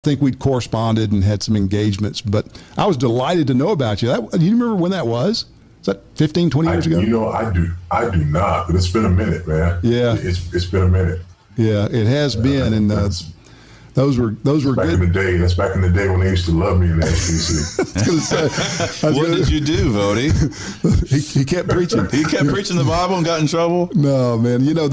think we'd corresponded and had some engagements, but I was delighted to know about you. Do you remember when that was? Is that 15, 20 years ago? You know, I do not, but it's been a minute, man. Yeah. It's been a minute. Yeah, it has been. And those were back good. In the day. That's back in the day when they used to love me in the SBC. What did you do, Voddie? He kept preaching. He kept preaching the Bible and got in trouble? No, man. You know,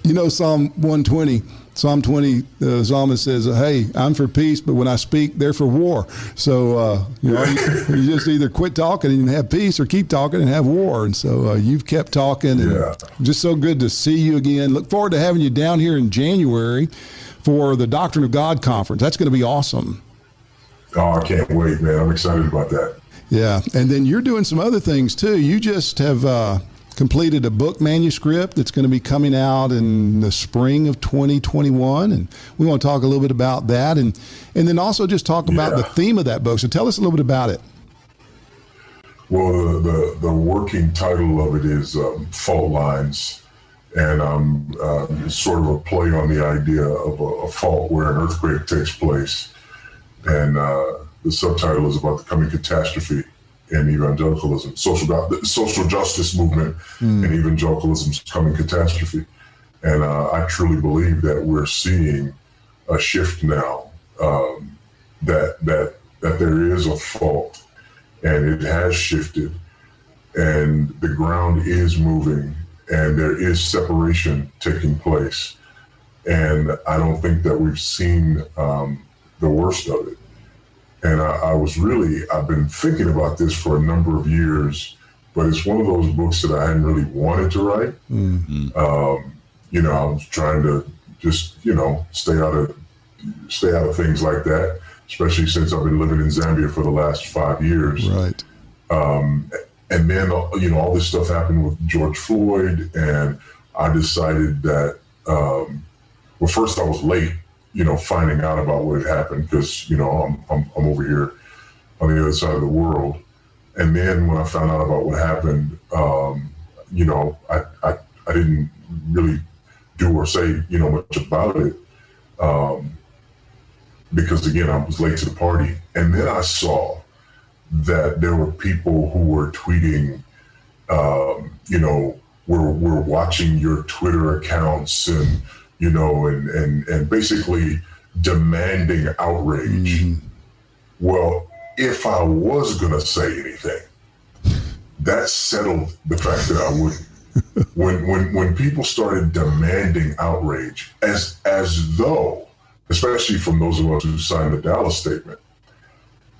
you know Psalm 120. Psalm 20, the psalmist says, hey, I'm for peace, but when I speak, they're for war. So, you just either quit talking and have peace or keep talking and have war. And so you've kept talking. And just so good to see you again. Look forward to having you down here in January for the Doctrine of God conference. That's going to be awesome. Oh, I can't wait, man. I'm excited about that. Yeah. And then you're doing some other things, too. You just have completed a book manuscript that's going to be coming out in the spring of 2021, and we want to talk a little bit about that, and then also just talk about the theme of that book. So tell us a little bit about it. Well, the working title of it is Fault Lines, and it's sort of a play on the idea of a fault where an earthquake takes place, and the subtitle is about the coming catastrophe in evangelicalism, social justice movement, and evangelicalism's coming catastrophe. And I truly believe that we're seeing a shift now, that there is a fault, and it has shifted, and the ground is moving, and there is separation taking place. And I don't think that we've seen the worst of it. And I've been thinking about this for a number of years, but it's one of those books that I hadn't really wanted to write. Mm-hmm. I was trying to just, stay out of things like that, especially since I've been living in Zambia for the last 5 years. Right. And then, all this stuff happened with George Floyd, and I decided that, first I was late, finding out about what had happened, because, I'm over here on the other side of the world. And then when I found out about what happened, I didn't really do or say, much about it, because again, I was late to the party. And then I saw that there were people who were tweeting, we're watching your Twitter accounts, and and basically demanding outrage. Mm-hmm. Well, if I was going to say anything, that settled the fact that I wouldn't. When people started demanding outrage, as though, especially from those of us who signed the Dallas Statement,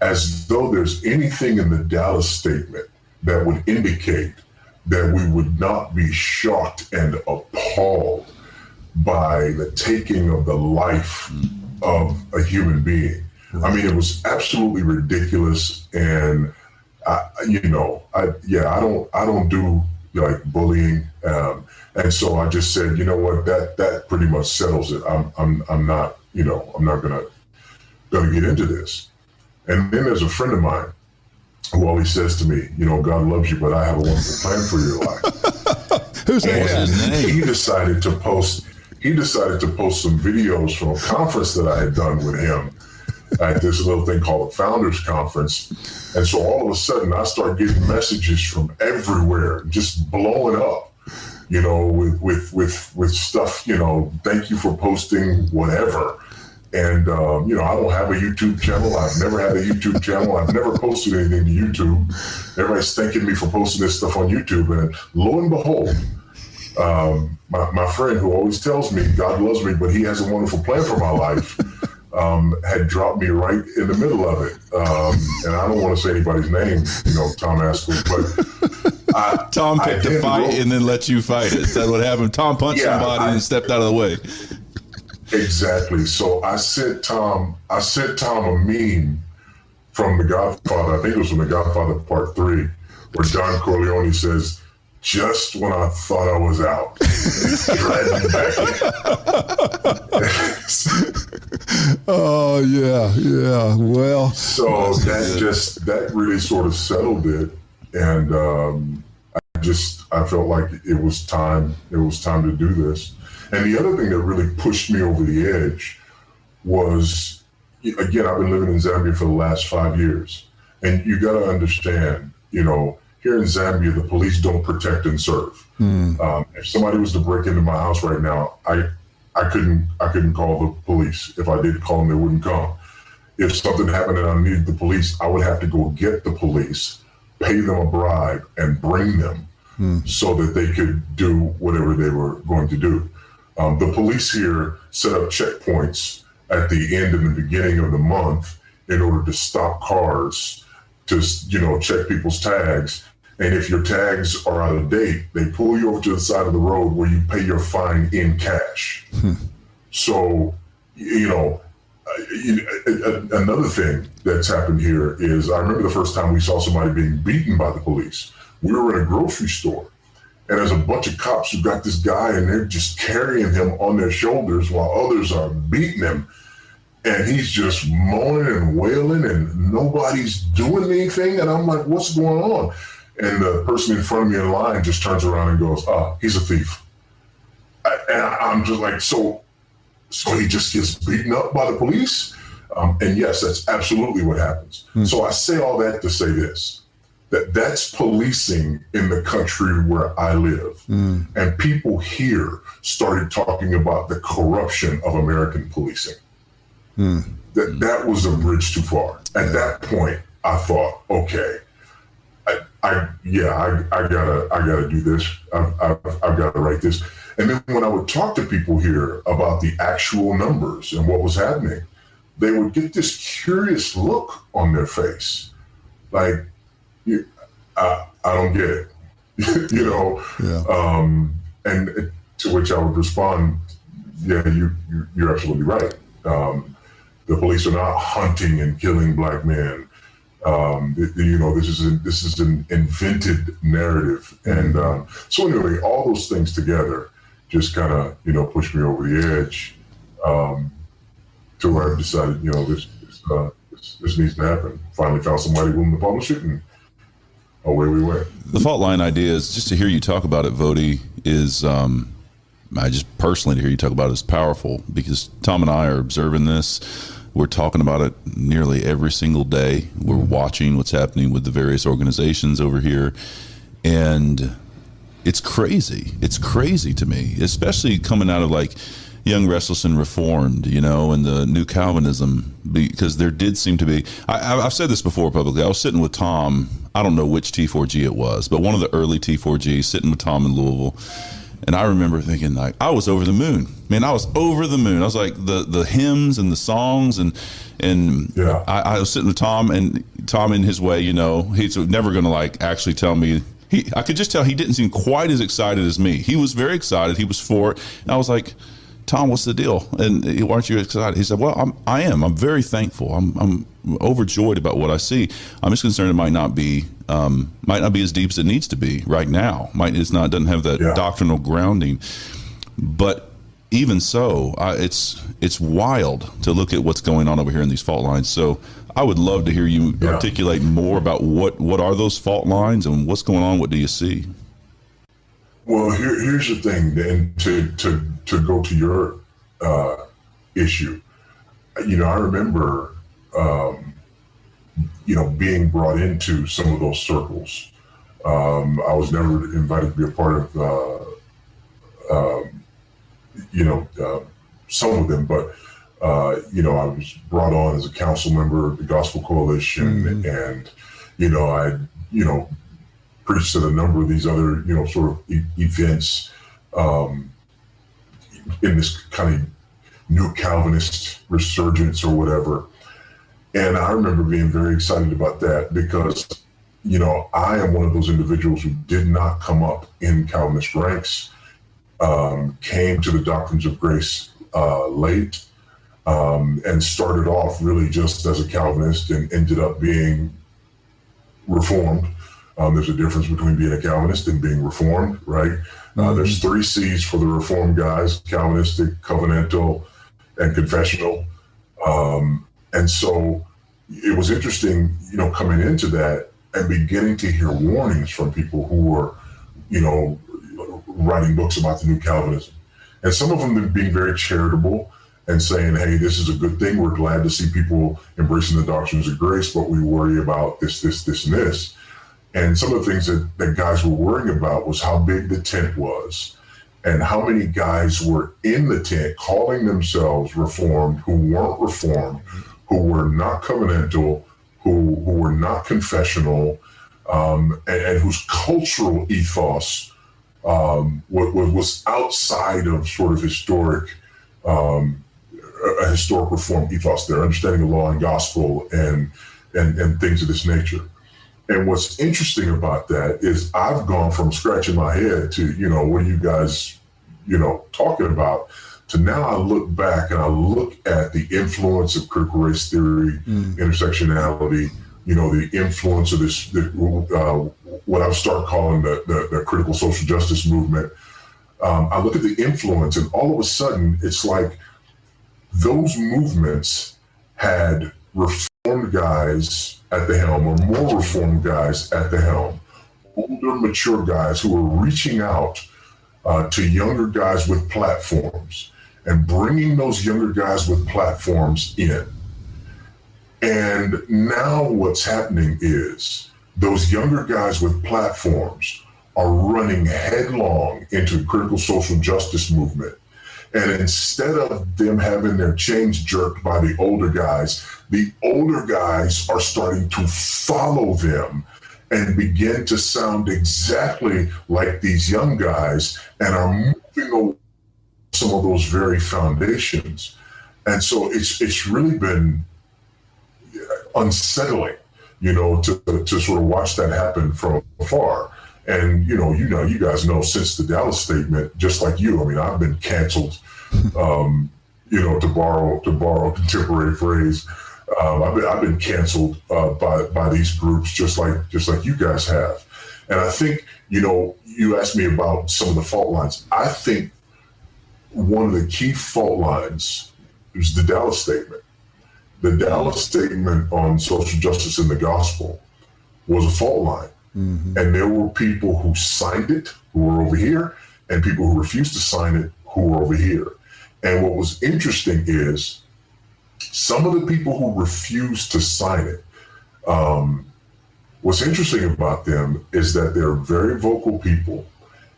as though there's anything in the Dallas Statement that would indicate that we would not be shocked and appalled by the taking of the life of a human being. I mean, it was absolutely ridiculous, and I don't do like bullying, and so I just said, you know what, that pretty much settles it. I'm not gonna get into this. And then there's a friend of mine who always says to me, God loves you, but I have a wonderful plan for your life. Who's his name? He decided to post some videos from a conference that I had done with him at this little thing called the Founders Conference. And so all of a sudden I start getting messages from everywhere, just blowing up, with stuff, thank you for posting whatever. And, I don't have a YouTube channel. I've never had a YouTube channel. I've never posted anything to YouTube. Everybody's thanking me for posting this stuff on YouTube. And lo and behold, my friend who always tells me God loves me, but he has a wonderful plan for my life, had dropped me right in the middle of it. And I don't want to say anybody's name, Tom Askell, but Tom picked a fight and then let you fight it. Is that what happened? Tom punched somebody and stepped out of the way. Exactly. So I sent Tom a meme from The Godfather. I think it was from The Godfather Part 3, where Don Corleone says, "Just when I thought I was out, dragged me back in." Oh yeah. Well, so that really sort of settled it, and I felt like it was time. It was time to do this. And the other thing that really pushed me over the edge was, again, I've been living in Zambia for the last 5 years. And you got to understand, you know, here in Zambia, the police don't protect and serve. If somebody was to break into my house right now, I couldn't call the police. If I did call them, they wouldn't come. If something happened and I needed the police, I would have to go get the police, pay them a bribe, and bring them so that they could do whatever they were going to do. The police here set up checkpoints at the end and the beginning of the month in order to stop cars, to, you know, check people's tags. And if your tags are out of date, they pull you over to the side of the road where you pay your fine in cash. So, you know, another thing that's happened here is, I remember the first time we saw somebody being beaten by the police. We were in a grocery store, and there's a bunch of cops who got this guy, and they're just carrying him on their shoulders while others are beating him. And he's just moaning and wailing, and nobody's doing anything. And I'm like, what's going on? And the person in front of me in line just turns around and goes, he's a thief. And I'm just like, so he just gets beaten up by the police? And yes, that's absolutely what happens. So I say all that to say this, that's policing in the country where I live. And people here started talking about the corruption of American policing. That was a bridge too far. At that point, I thought, okay, I gotta do this. I've got to write this. And then when I would talk to people here about the actual numbers and what was happening, they would get this curious look on their face, like, I don't get it, you know. And to which I would respond, yeah, you're absolutely right. The police are not hunting and killing black men. You know, this is an invented narrative. And so anyway, all those things together just kind of, you know, pushed me over the edge to where I decided, you know, this needs to happen. Finally found somebody willing to publish it, and away we went. The fault line idea is, just to hear you talk about it, Voddie, is I just personally to hear you talk about it is powerful, because Tom and I are observing this. We're talking about it nearly every single day. We're watching what's happening with the various organizations over here. And it's crazy. It's crazy to me, especially coming out of like Young, Restless, and Reformed, you know, and the New Calvinism, because there did seem to be, I've said this before publicly. I was sitting with Tom, I don't know which T4G it was, but one of the early T4Gs, sitting with Tom in Louisville. And I remember thinking, like, I was over the moon. Man, I was over the moon. I was like, the hymns and the songs, and yeah. I was sitting with Tom, and Tom, in his way, you know, he's never going to like actually tell me. I could just tell he didn't seem quite as excited as me. He was very excited. He was for it. And I was like, Tom, what's the deal? And aren't you excited? He said, well, I am. I'm very thankful. I'm overjoyed about what I see. I'm just concerned it might not be as deep as it needs to be right now. Doesn't have that doctrinal grounding. But even so, it's wild to look at what's going on over here in these fault lines. So I would love to hear you articulate more about what are those fault lines and what's going on. What do you see? Well, here's the thing, and to go to your issue, you know, I remember, you know, being brought into some of those circles. I was never invited to be a part of, you know, some of them, but, you know, I was brought on as a council member of the Gospel Coalition, and, you know, I, you know, preached at a number of these other, you know, sort of events in this kind of new Calvinist resurgence or whatever. And I remember being very excited about that because, you know, I am one of those individuals who did not come up in Calvinist ranks, came to the doctrines of grace late, and started off really just as a Calvinist and ended up being Reformed. There's a difference between being a Calvinist and being Reformed, right? There's 3 C's for the Reformed guys: Calvinistic, covenantal, and confessional. And so it was interesting, you know, coming into that and beginning to hear warnings from people who were, you know, writing books about the new Calvinism. And some of them being very charitable and saying, hey, this is a good thing. We're glad to see people embracing the doctrines of grace, but we worry about this, and this. And some of the things that guys were worrying about was how big the tent was and how many guys were in the tent calling themselves Reformed who weren't Reformed, who were not covenantal, who were not confessional, and whose cultural ethos was outside of sort of historic a historic Reformed ethos, their understanding of law and gospel and things of this nature. And what's interesting about that is I've gone from scratching my head to, what are you guys, talking about, to now I look back and I look at the influence of critical race theory, intersectionality, the influence of this, what I would start calling the critical social justice movement. I look at the influence, and all of a sudden it's like those movements had Reformed guys at the helm, or more Reformed guys at the helm, older, mature guys who were reaching out to younger guys with platforms and bringing those younger guys with platforms in. And now what's happening is those younger guys with platforms are running headlong into the critical social justice movement. And instead of them having their chains jerked by the older guys are starting to follow them and begin to sound exactly like these young guys and are moving away some of those very foundations. And so it's really been unsettling, to sort of watch that happen from afar. And, you guys know, since the Dallas statement, just like you, I mean, I've been canceled, to borrow a contemporary phrase. I've been canceled by these groups, just like you guys have. And I think, you asked me about some of the fault lines. I think one of the key fault lines is the Dallas statement. The Dallas statement on social justice in the gospel was a fault line. Mm-hmm. And there were people who signed it who were over here, and people who refused to sign it who were over here. And what was interesting is some of the people who refused to sign it, what's interesting about them is that they're very vocal people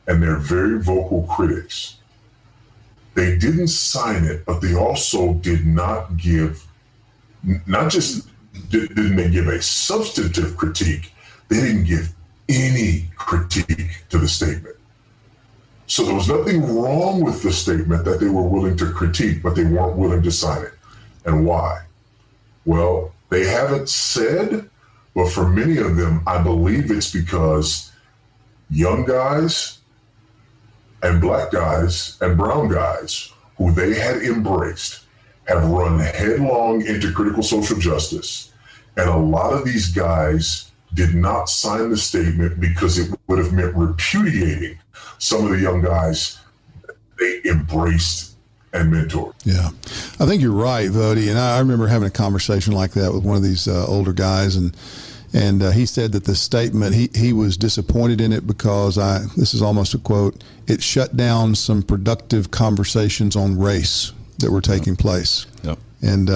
and they're very vocal critics. They didn't sign it, but they also did not give, not just didn't they give a substantive critique, they didn't give any critique to the statement. So there was nothing wrong with the statement that they were willing to critique, but they weren't willing to sign it. And why? Well, they haven't said, but for many of them, I believe it's because young guys and black guys and brown guys who they had embraced have run headlong into critical social justice. And a lot of these guys did not sign the statement because it would have meant repudiating some of the young guys they embraced and mentored. Yeah, I think you're right, Voddie. And I remember having a conversation like that with one of these older guys, and he said that the statement, he was disappointed in it because this is almost a quote, it shut down some productive conversations on race that were taking place. Yep. And,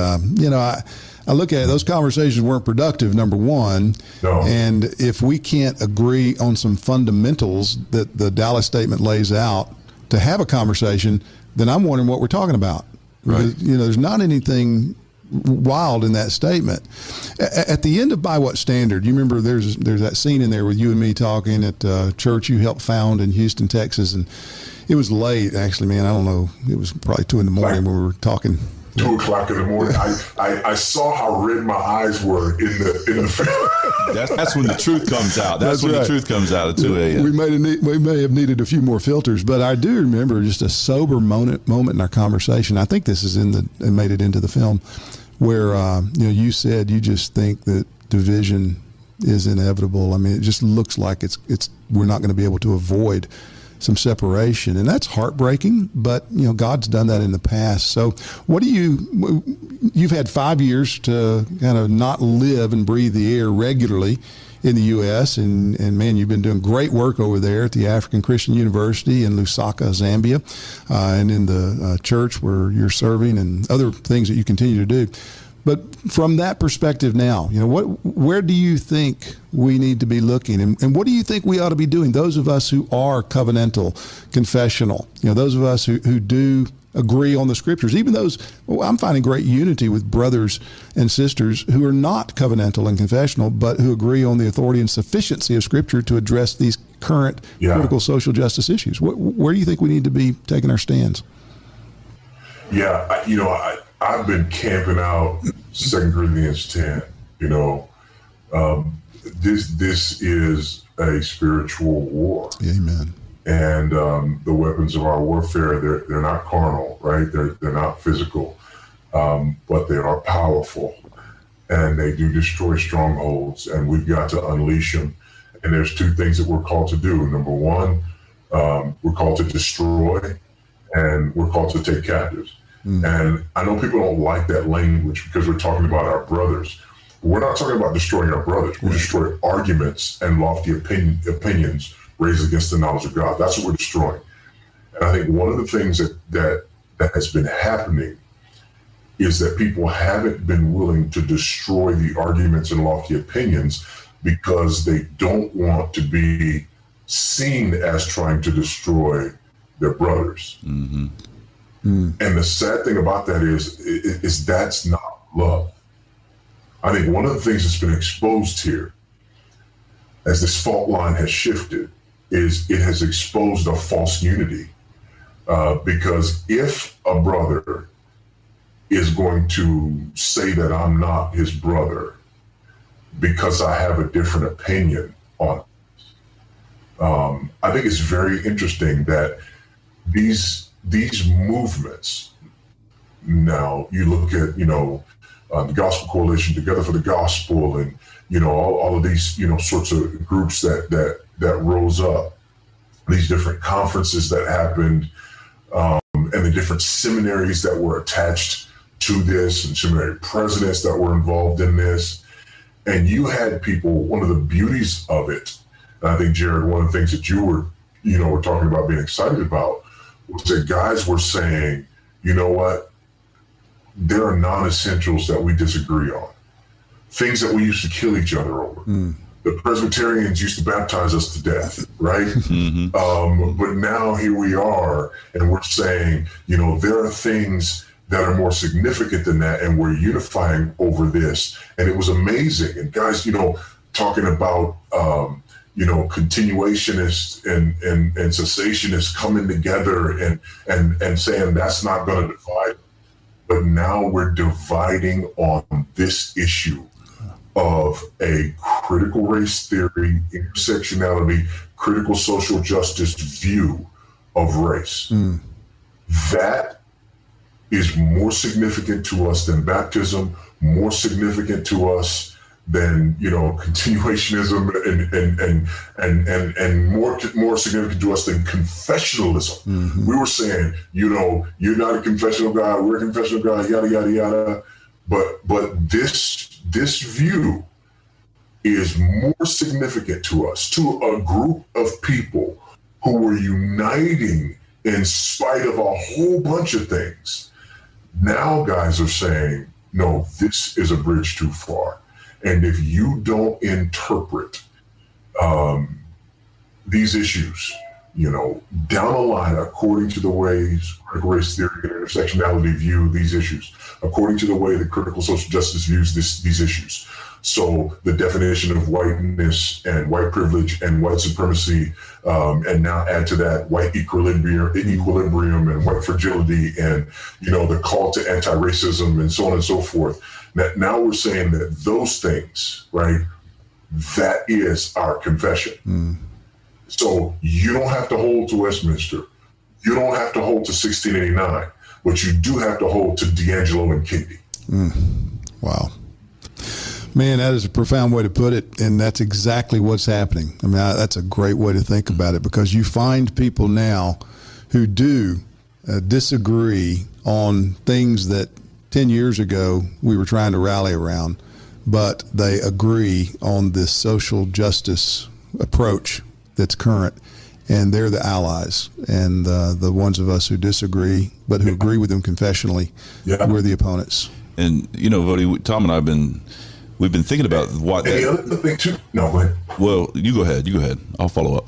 I look at it, those conversations weren't productive, number one. No. And if we can't agree on some fundamentals that the Dallas statement lays out to have a conversation, then I'm wondering what we're talking about. Right. Because, there's not anything wild in that statement. At the end of By What Standard, you remember there's that scene in there with you and me talking at a church you helped found in Houston, Texas, and it was late, actually, man. I don't know. It was probably 2 a.m. when we were talking. 2 o'clock in the morning. I saw how red my eyes were in the That's when the truth comes out. That's when right. The truth comes out at 2 a.m. We may have needed a few more filters, but I do remember just a sober moment in our conversation. I think this is and made it into the film, where you said you just think that division is inevitable. I mean, it just looks like it's we're not going to be able to avoid some separation, and that's heartbreaking, but God's done that in the past. So you've had 5 years to kind of not live and breathe the air regularly in the U.S., and man, you've been doing great work over there at the African Christian University in Lusaka, Zambia, and in the church where you're serving and other things that you continue to do. But from that perspective now, where do you think we need to be looking, and what do you think we ought to be doing? Those of us who are covenantal, confessional, those of us who do agree on the scriptures, even those, I'm finding great unity with brothers and sisters who are not covenantal and confessional, but who agree on the authority and sufficiency of scripture to address these current critical social justice issues. Where do you think we need to be taking our stands? Yeah, I've been camping out 2 Corinthians 10. This is a spiritual war. Amen. And the weapons of our warfare, they're not carnal, right? They're not physical, but they are powerful, and they do destroy strongholds, and we've got to unleash them. And there's two things that we're called to do. Number one, we're called to destroy, and we're called to take captives. And I know people don't like that language because we're talking about our brothers. We're not talking about destroying our brothers. We're destroying arguments and lofty opinions raised against the knowledge of God. That's what we're destroying. And I think one of the things that has been happening is that people haven't been willing to destroy the arguments and lofty opinions because they don't want to be seen as trying to destroy their brothers. Mm-hmm. And the sad thing about that is that's not love. I think one of the things that's been exposed here as this fault line has shifted is it has exposed a false unity. Because if a brother is going to say that I'm not his brother because I have a different opinion on it, I think it's very interesting that these movements, now you look at, the Gospel Coalition, Together for the Gospel, and, all of these, sorts of groups that rose up, these different conferences that happened, and the different seminaries that were attached to this, and seminary presidents that were involved in this. And you had people, one of the beauties of it, and I think, Jared, one of the things that you were talking about being excited about, was that guys were saying, you know what, there are non-essentials that we disagree on, things that we used to kill each other over. The Presbyterians used to baptize us to death, right? Mm-hmm. But now here we are, and we're saying, there are things that are more significant than that, and we're unifying over this. And it was amazing. And guys, talking about, continuationists and cessationists coming together and saying that's not going to divide. But now we're dividing on this issue of a critical race theory, intersectionality, critical social justice view of race. That is more significant to us than baptism, more significant to us than continuationism, and more significant to us than confessionalism. Mm-hmm. We were saying, you're not a confessional guy, we're a confessional guy, yada yada yada. But this view is more significant to us, to a group of people who were uniting in spite of a whole bunch of things. Now guys are saying, no, this is a bridge too far. And if you don't interpret these issues, down the line, according to the ways critical race theory and intersectionality view these issues, according to the way the critical social justice views these issues. So the definition of whiteness and white privilege and white supremacy, and now add to that white equilibrium and white fragility, and the call to anti-racism and so on and so forth. Now we're saying that those things, right, that is our confession. So you don't have to hold to Westminster. You don't have to hold to 1689, but you do have to hold to D'Angelo and Katie. Wow. Man, that is a profound way to put it, and that's exactly what's happening. I mean, that's a great way to think about it, because you find people now who do disagree on things that 10 years ago we were trying to rally around, but they agree on this social justice approach that's current, and they're the allies. And the ones of us who disagree but who agree with them confessionally, we're the opponents. And, Voddie, Tom and I we've been thinking about what. And the other thing too. No, go ahead. Well, you go ahead. I'll follow up.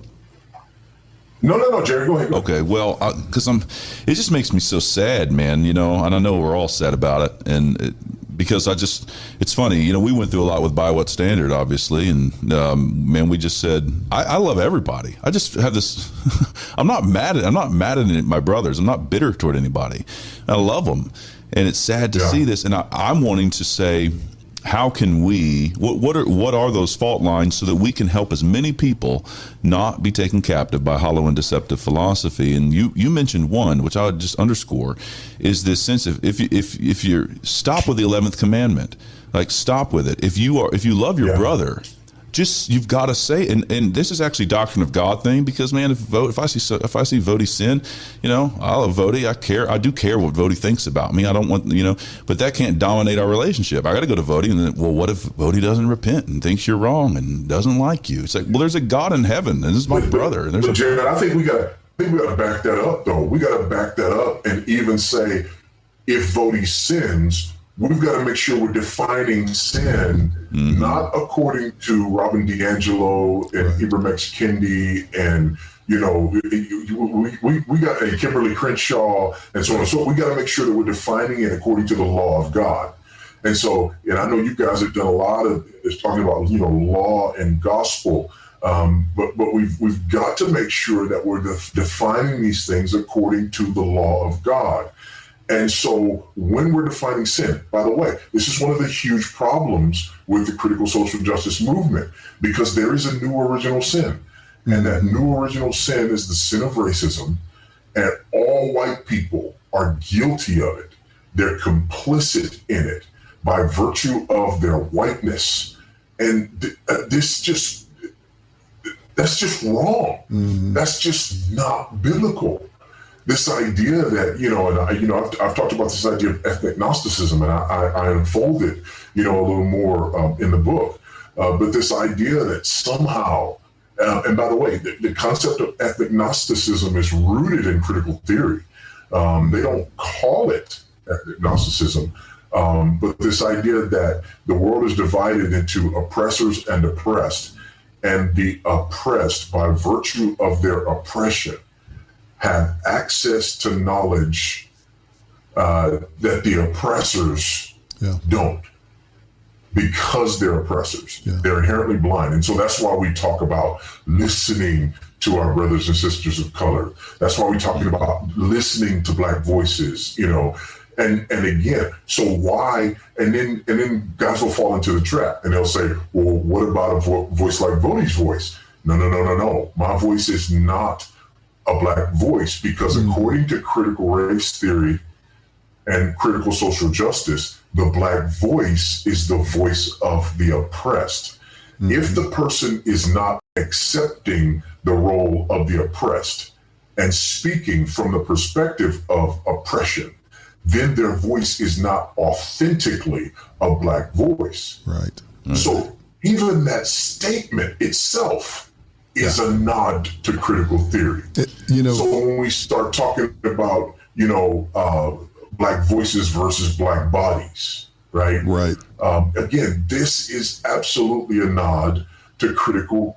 No, Jerry, go ahead. Okay, well, because it just makes me so sad, man. And I know we're all sad about it, and because it's funny. We went through a lot with By What Standard, obviously, and man, we just said I love everybody. I just have this. I'm not mad at my brothers. I'm not bitter toward anybody. I love them, and it's sad to see this. And I'm wanting to say, how can we? What are those fault lines so that we can help as many people not be taken captive by hollow and deceptive philosophy? And you mentioned one, which I would just underscore, is this sense of if you're stop with the 11th commandment, like stop with it. If you love your brother, you've got to say, and this is actually doctrine of God thing, because man, if I see Voddie sin, I love Voddie. I do care what Voddie thinks about me. I don't want, but that can't dominate our relationship. I got to go to Voddie, and then, well, what if Voddie doesn't repent and thinks you're wrong and doesn't like you? It's like, well, there's a God in heaven, and this is my brother. And but Jared, I think we got to back that up, though. We got to back that up and even say, if Voddie sins, we've got to make sure we're defining sin, not according to Robin DiAngelo and Ibram X. Kendi and, we got a Kimberly Crenshaw and so on. So we got to make sure that we're defining it according to the law of God. And so, and I know you guys have done a lot of this talking about, law and gospel. But we've got to make sure that we're defining these things according to the law of God. And so when we're defining sin, by the way, this is one of the huge problems with the critical social justice movement, because there is a new original sin. And that new original sin is the sin of racism, and all white people are guilty of it. They're complicit in it by virtue of their whiteness. And that's just wrong. That's just not biblical. This idea that, I've talked about this idea of ethnic Gnosticism, and I unfold it, a little more in the book. But this idea that somehow, and by the way, the concept of ethnic Gnosticism is rooted in critical theory. They don't call it ethnic Gnosticism, but this idea that the world is divided into oppressors and oppressed, and the oppressed, by virtue of their oppression, have access to knowledge that the oppressors don't, because they're oppressors. They're inherently blind. And so that's why we talk about listening to our brothers and sisters of color. That's why we're talking about listening to Black voices, and again, so why, and then guys will fall into the trap, and they'll say, well, what about a voice like Voddie's voice? No. My voice is not a Black voice, because according to critical race theory and critical social justice, the Black voice is the voice of the oppressed. If the person is not accepting the role of the oppressed and speaking from the perspective of oppression, then their voice is not authentically a Black voice. Right. So even that statement itself is a nod to critical theory. So when we start talking about, Black voices versus Black bodies, right? Again, this is absolutely a nod to critical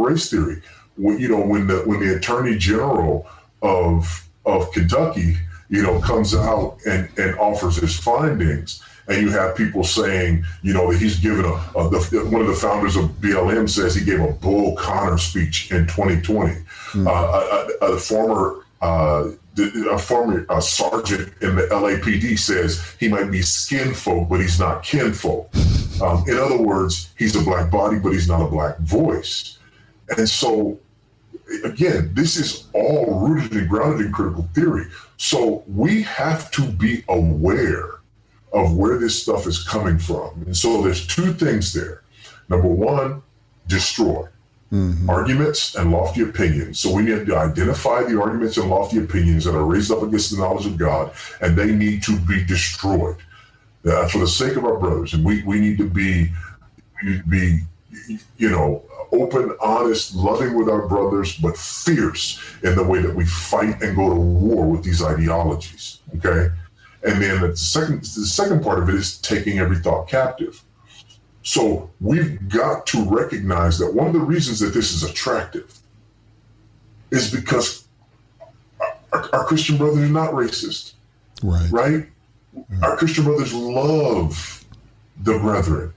race theory. When the Attorney General of Kentucky, comes out and offers his findings, and you have people saying, that he's given one of the founders of BLM says he gave a Bull Connor speech in 2020. A former sergeant in the LAPD says he might be skin folk, but he's not kinfolk. In other words, he's a Black body, but he's not a Black voice. And so, again, this is all rooted and grounded in critical theory. So we have to be aware of where this stuff is coming from. And so there's two things there. Number one, destroy. Arguments and lofty opinions. So we need to identify the arguments and lofty opinions that are raised up against the knowledge of God, and they need to be destroyed for the sake of our brothers. And we need to be, open, honest, loving with our brothers, but fierce in the way that we fight and go to war with these ideologies. Okay, and then the second part of it is taking every thought captive. So we've got to recognize that one of the reasons that this is attractive is because our Christian brothers are not racist, right? Our Christian brothers love the brethren.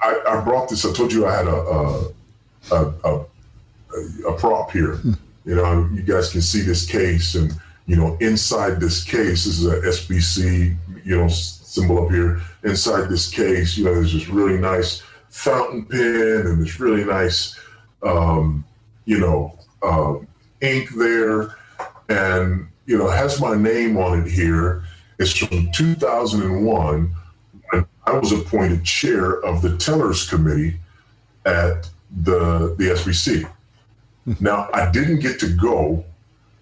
I brought this. I told you I had a prop here. You guys can see this case, and inside this case, this is a SBC, symbol up here. Inside this case, there's this really nice fountain pen and this really nice, ink there, and has my name on it here. It's from 2001 when I was appointed chair of the Tellers Committee at the SBC. Now, I didn't get to go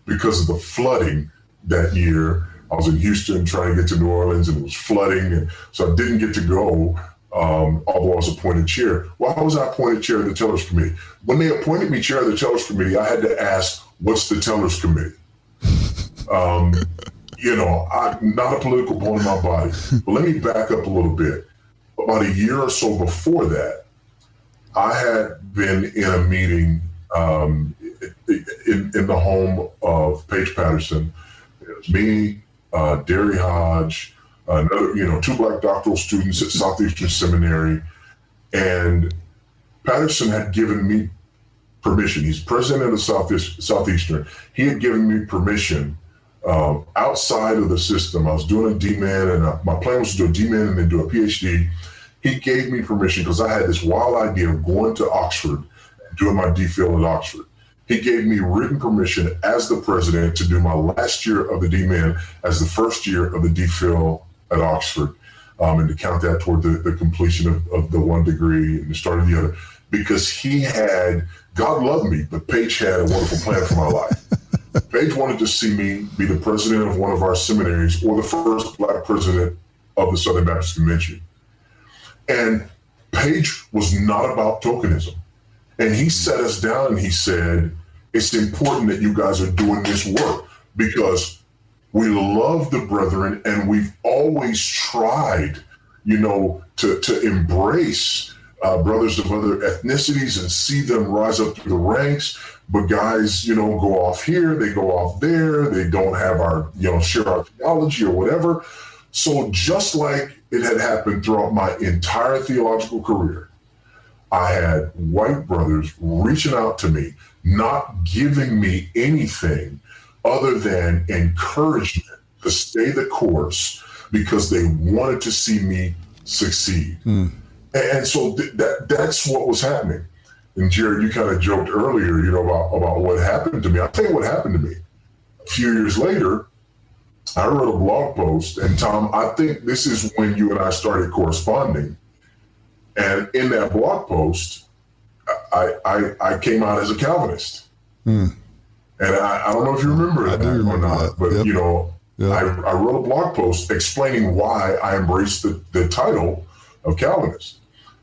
because of the flooding that year. I was in Houston trying to get to New Orleans, and it was flooding, and so I didn't get to go, although I was appointed chair. Why was I appointed chair of the Tellers Committee? When they appointed me chair of the Tellers Committee, I had to ask, what's the Tellers Committee? I'm not a political bone in my body, but let me back up a little bit. About a year or so before that, I had been in a meeting in the home of Paige Patterson. It was me, Derry Hodge, another, two black doctoral students at Southeastern Seminary, and Patterson had given me permission. He's president of Southeastern. He had given me permission outside of the system. I was doing a D-Man, and my plan was to do a D-Man and then do a PhD. He gave me permission because I had this wild idea of going to Oxford and doing my DPhil at Oxford. He gave me written permission as the president to do my last year of the D-Man as the first year of the DPhil at Oxford, and to count that toward the completion of the one degree and the start of the other, because God loved me, but Paige had a wonderful plan for my life. Paige wanted to see me be the president of one of our seminaries, or the first black president of the Southern Baptist Convention. And Paige was not about tokenism. And he sat us down and he said, it's important that you guys are doing this work because we love the brethren, and we've always tried, to embrace brothers of other ethnicities and see them rise up through the ranks. But guys, go off here, they go off there, they don't have our, share our theology or whatever. So just like it had happened throughout my entire theological career, I had white brothers reaching out to me, not giving me anything other than encouragement to stay the course because they wanted to see me succeed. And so that's what was happening. And Jared, you kind of joked earlier, about what happened to me. I'll tell you what happened to me. A few years later, I wrote a blog post, and Tom, I think this is when you and I started corresponding. And in that blog post, I came out as a Calvinist. And I don't know if you remember that or not, but I wrote a blog post explaining why I embraced the title of Calvinist.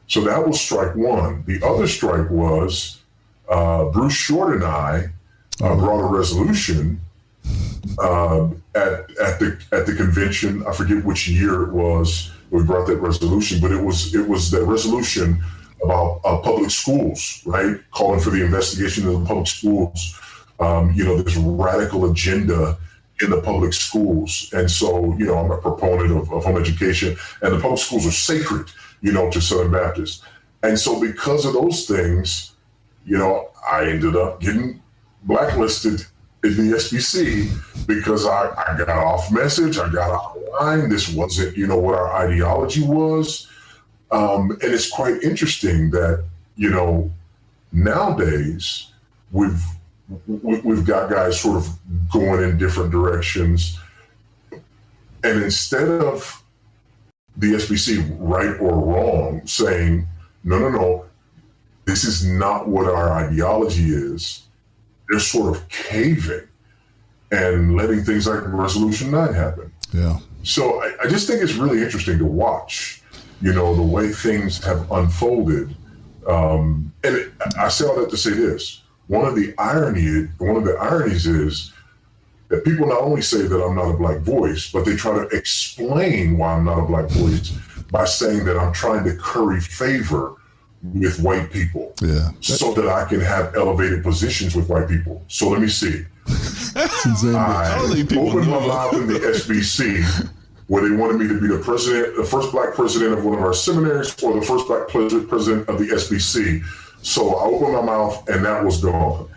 So that was strike one. The other strike was Bruce Short and I brought a resolution at the convention. I forget which year it was we brought that resolution, but it was that resolution about public schools, right? Calling for the investigation of the public schools. This radical agenda in the public schools. And so, I'm a proponent of home education, and the public schools are sacred, to Southern Baptists. And so because of those things, I ended up getting blacklisted in the SBC because I got off message, I got out of line. This wasn't, what our ideology was. And it's quite interesting that, nowadays we've got guys sort of going in different directions. And instead of the SBC, right or wrong, saying, no, this is not what our ideology is. They're sort of caving and letting things like Resolution 9 happen. Yeah. So I just think it's really interesting to watch, the way things have unfolded. I say all that to say this. One of the ironies is that people not only say that I'm not a black voice, but they try to explain why I'm not a black voice by saying that I'm trying to curry favor with white people, so that I can have elevated positions with white people. So let me see. I opened my mouth in the SBC where they wanted me to be the first black president of one of our seminaries, or the first black president of the SBC. So I opened my mouth and that was gone.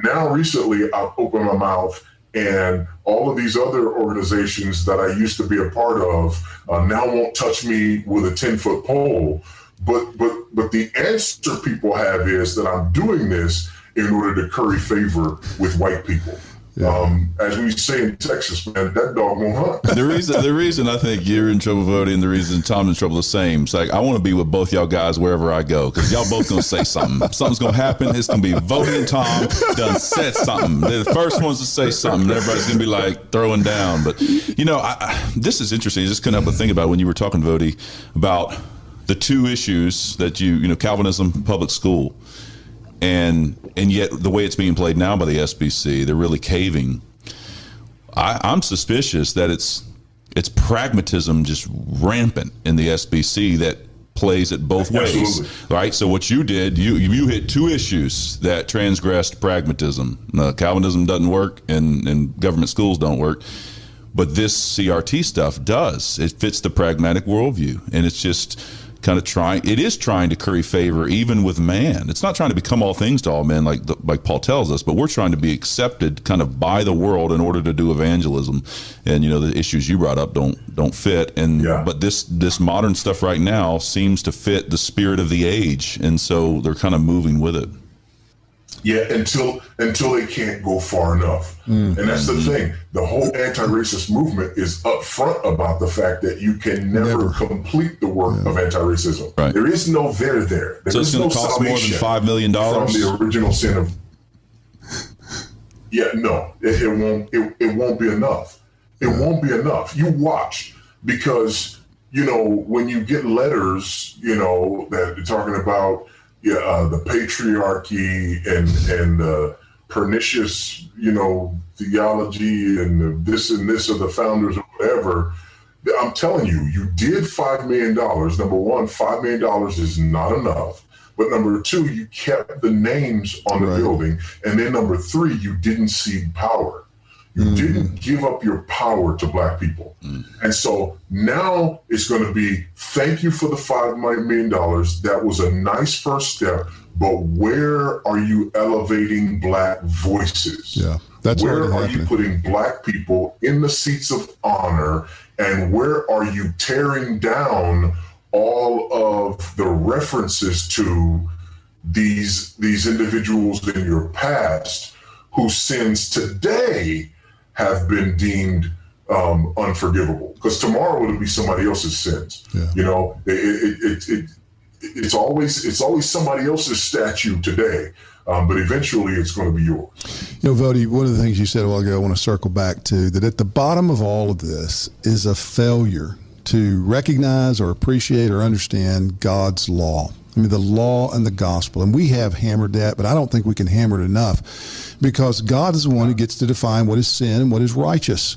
Now recently I've opened my mouth and all of these other organizations that I used to be a part of now won't touch me with a 10-foot pole. But the answer people have is that I'm doing this in order to curry favor with white people. Yeah. As we say in Texas, man, that dog won't hunt. The reason I think you're in trouble, Voddie, and the reason Tom's in trouble, the same. It's like, I want to be with both y'all guys wherever I go, because y'all both going to say something. Something's going to happen. It's going to be Voddie and Tom done said something. They're the first ones to say something. Everybody's going to be like throwing down. But, this is interesting. I just couldn't help but think about when you were talking, Voddie, about the two issues that Calvinism, public school. And yet the way it's being played now by the SBC, they're really caving. I'm suspicious that it's pragmatism just rampant in the SBC that plays it both ways. Absolutely. Right? So what you did, you hit two issues that transgressed pragmatism. Calvinism doesn't work and government schools don't work. But this CRT stuff does. It fits the pragmatic worldview. And it's just kind of trying to curry favor even with man. It's not trying to become all things to all men like Paul tells us, but we're trying to be accepted kind of by the world in order to do evangelism. And the issues you brought up don't fit. But this modern stuff right now seems to fit the spirit of the age, and so they're kind of moving with it. Yeah, until they can't go far enough. Mm-hmm. And that's the thing. The whole anti-racist movement is upfront about the fact that you can never complete the work of anti-racism. Right. There is no there. There so is it's going to cost more than $5 million from the original sin of. Yeah, no, it won't. It won't be enough. It won't be enough. You watch, because when you get letters, that are talking about. The patriarchy and pernicious, theology and this of the founders or whatever. I'm telling you, you did $5 million. Number one, $5 million is not enough. But number two, you kept the names on the building. And then number three, you didn't cede power. You didn't give up your power to black people. And so now it's going to be, thank you for the $5 million. That was a nice first step, but where are you elevating black voices? Yeah, that's where are you putting black people in the seats of honor, and where are you tearing down all of the references to these individuals in your past whose sins today have been deemed unforgivable, because tomorrow it'll be somebody else's sins. Yeah. It's always somebody else's statue today, but eventually it's going to be yours. Voddie, one of the things you said a while ago, I want to circle back to, that at the bottom of all of this is a failure to recognize or appreciate or understand God's law. I mean, the law and the gospel. And we have hammered that, but I don't think we can hammer it enough, because God is the one who gets to define what is sin and what is righteous.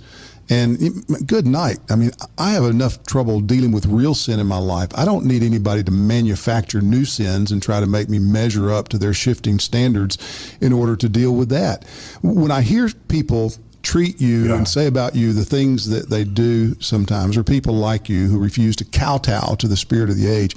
And good night. I mean, I have enough trouble dealing with real sin in my life. I don't need anybody to manufacture new sins and try to make me measure up to their shifting standards in order to deal with that. When I hear people treat you and say about you the things that they do sometimes, or people like you who refuse to kowtow to the spirit of the age,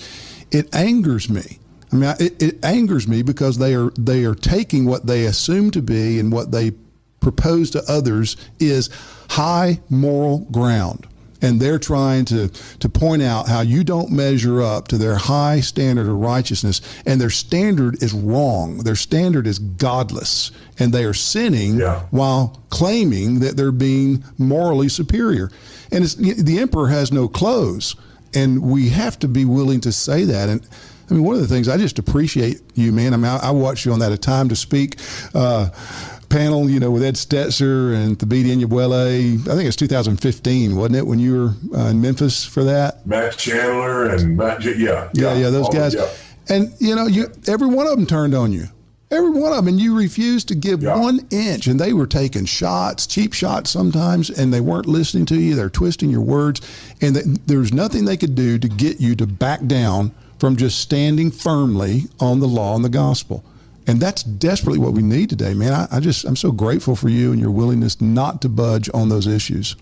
it angers me. I mean, it angers me, because they are taking what they assume to be and what they propose to others is high moral ground, and they're trying to point out how you don't measure up to their high standard of righteousness, and their standard is wrong. Their standard is godless, and they are sinning while claiming that they're being morally superior. And the emperor has no clothes. And we have to be willing to say that. And I mean, one of the things I just appreciate you, man. I mean, I watched you on that A Time to Speak panel, you know, with Ed Stetzer and Thabiti Anyabwile. I think it's 2015, wasn't it, when you were in Memphis for that? Matt Chandler and yeah, those guys. Yeah. And you know, every one of them turned on you. Every one of them, and you refused to give 1 inch, and they were taking shots, cheap shots sometimes, and they weren't listening to you. They're twisting your words, and there's nothing they could do to get you to back down from just standing firmly on the law and the gospel. And that's desperately what we need today, man. I'm so grateful for you and your willingness not to budge on those issues.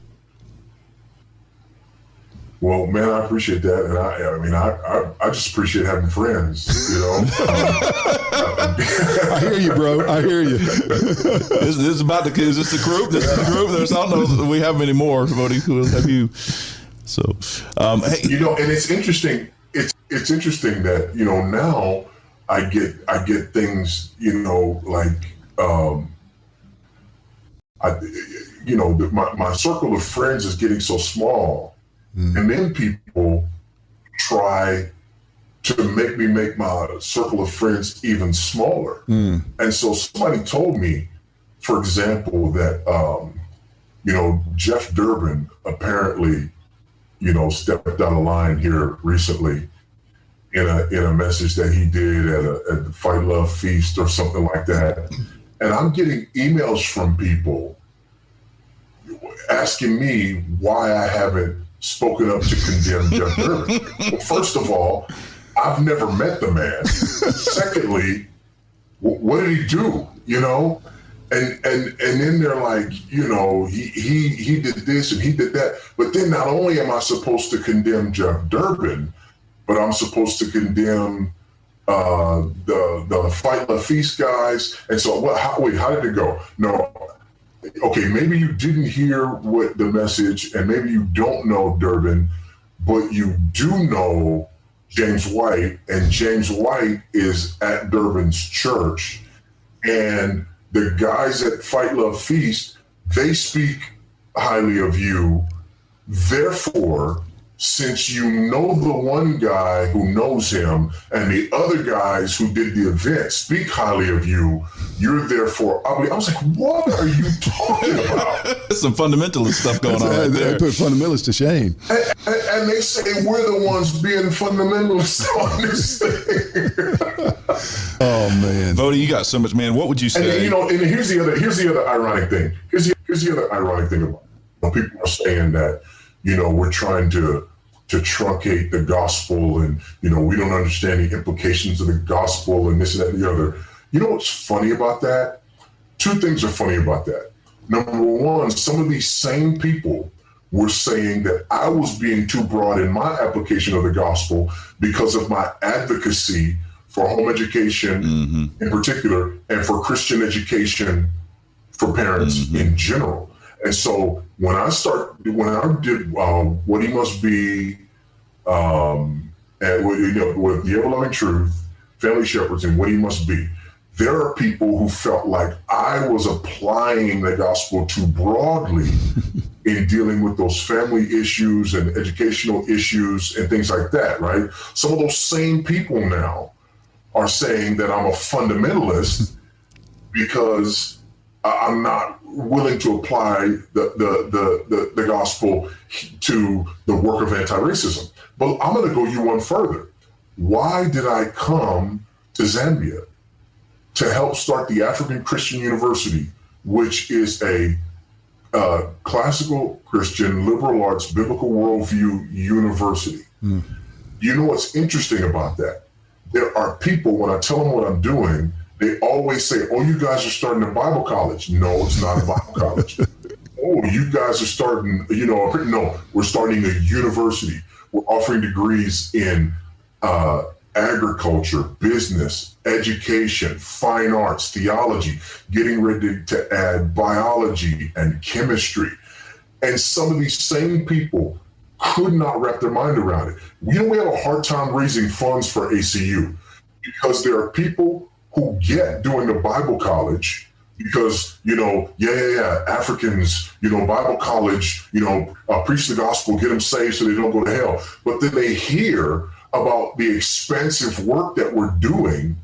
Well, man, I appreciate that, and I just appreciate having friends. You know, I hear you, bro. I hear you. This is about the kids. Is this the group? This is the group. I don't know that we have many more. Voddie, who have you? So, hey, you know, and it's interesting. It's interesting that, you know, now I get things, you know, like my circle of friends is getting so small. And then people try to make my circle of friends even smaller. And so somebody told me, for example, that, you know, Jeff Durbin apparently, you know, stepped out of line here recently in a message that he did at the Fight Love Feast or something like that. And I'm getting emails from people asking me why I haven't spoken up to condemn Jeff Durbin. Well, first of all, I've never met the man. Secondly, what did he do? You know, and then they're like, you know, he did this and he did that. But then not only am I supposed to condemn Jeff Durbin, but I'm supposed to condemn the Fight Love Feast guys. And so, how did it go? No. Okay, maybe you didn't hear what the message, and maybe you don't know Durbin, but you do know James White, and James White is at Durbin's church, and the guys at Fight Love Feast, they speak highly of you. Therefore, since you know the one guy who knows him and the other guys who did the event speak highly of you, you're therefore ugly. I was like, what are you talking about? There's some fundamentalist stuff going on right there. They put fundamentalists to shame. And they say we're the ones being fundamentalists on this thing. Oh, man. Voddie, you got so much, man. What would you say? And, you know, and here's the other ironic thing. Here's the other ironic thing about it. You know, people are saying that, you know, we're trying to truncate the gospel, and, you know, we don't understand the implications of the gospel and this and that and the other. You know what's funny about that? Two things are funny about that. Number one, some of these same people were saying that I was being too broad in my application of the gospel because of my advocacy for home education in particular, and for Christian education for parents in general. And so when I did What He Must Be, and with the Ever-Loving Truth, Family Shepherds, and What He Must Be, there are people who felt like I was applying the gospel too broadly in dealing with those family issues and educational issues and things like that, right? Some of those same people now are saying that I'm a fundamentalist because I'm not willing to apply the gospel to the work of anti-racism. But I'm going to go you one further. Why did I come to Zambia to help start the African Christian University, which is a classical Christian liberal arts biblical worldview university? You know what's interesting about that? There are people, when I tell them what I'm doing, they always say, oh, you guys are starting a Bible college. No, it's not a Bible college. Oh, you guys are starting, no, we're starting a university. We're offering degrees in agriculture, business, education, fine arts, theology, getting ready to add biology and chemistry. And some of these same people could not wrap their mind around it. We have a hard time raising funds for ACU because there are people who get doing a Bible college because, Africans, Bible college, preach the gospel, get them saved so they don't go to hell. But then they hear about the expansive work that we're doing,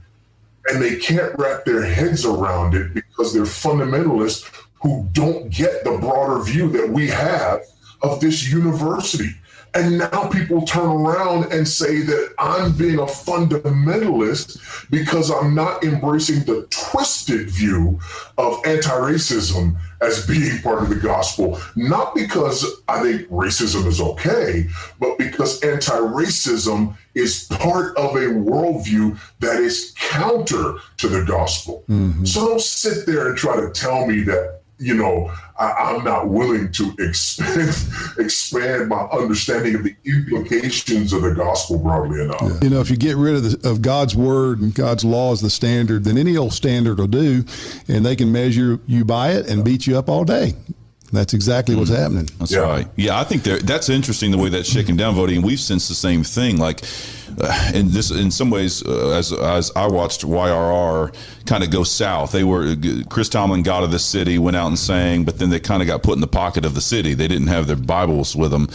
and they can't wrap their heads around it because they're fundamentalists who don't get the broader view that we have of this university. And now people turn around and say that I'm being a fundamentalist because I'm not embracing the twisted view of anti-racism as being part of the gospel. Not because I think racism is okay, but because anti-racism is part of a worldview that is counter to the gospel. Mm-hmm. So don't sit there and try to tell me that, I'm not willing to expand my understanding of the implications of the gospel broadly enough. Yeah. If you get rid of God's word and God's law as the standard, then any old standard will do, and they can measure you by it and beat you up all day. That's exactly what's happening. That's right. Yeah, I think that's interesting the way that's shaken down, Voddie, and we've sensed the same thing. Like, in some ways, as I watched YRR kind of go south, Chris Tomlin got out of the city, went out and sang, but then they kind of got put in the pocket of the city. They didn't have their Bibles with them.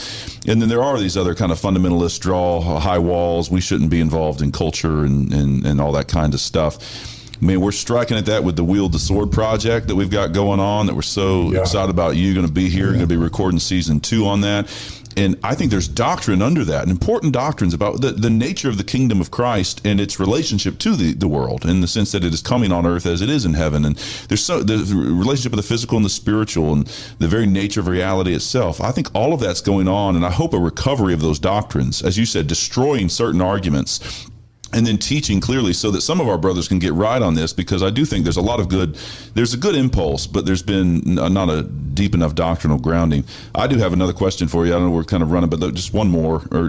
And then there are these other kind of fundamentalists draw high walls. We shouldn't be involved in culture and all that kind of stuff. I mean, we're striking at that with the Wield the Sword project that we've got going on, that we're so excited about. You going to be here, going to be recording season 2 on that. And I think there's doctrine under that, and important doctrines about the nature of the kingdom of Christ and its relationship to the world, in the sense that it is coming on earth as it is in heaven. And there's the relationship of the physical and the spiritual and the very nature of reality itself. I think all of that's going on, and I hope a recovery of those doctrines, as you said, destroying certain arguments, and then teaching clearly so that some of our brothers can get right on this, because I do think there's a good impulse, but there's been not a deep enough doctrinal grounding. I do have another question for you. I don't know, we're kind of running, but just one more, or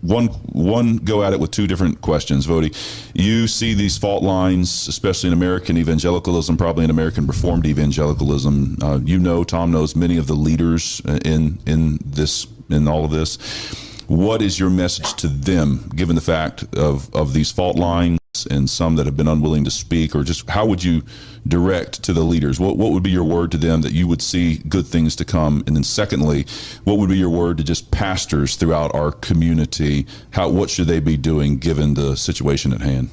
one go at it with 2 different questions, Voddie. You see these fault lines, especially in American evangelicalism, probably in American Reformed evangelicalism. Tom knows many of the leaders in all of this. What is your message to them, given the fact of these fault lines and some that have been unwilling to speak, or just how would you direct to the leaders? What would be your word to them that you would see good things to come? And then secondly, what would be your word to just pastors throughout our community? What should they be doing given the situation at hand?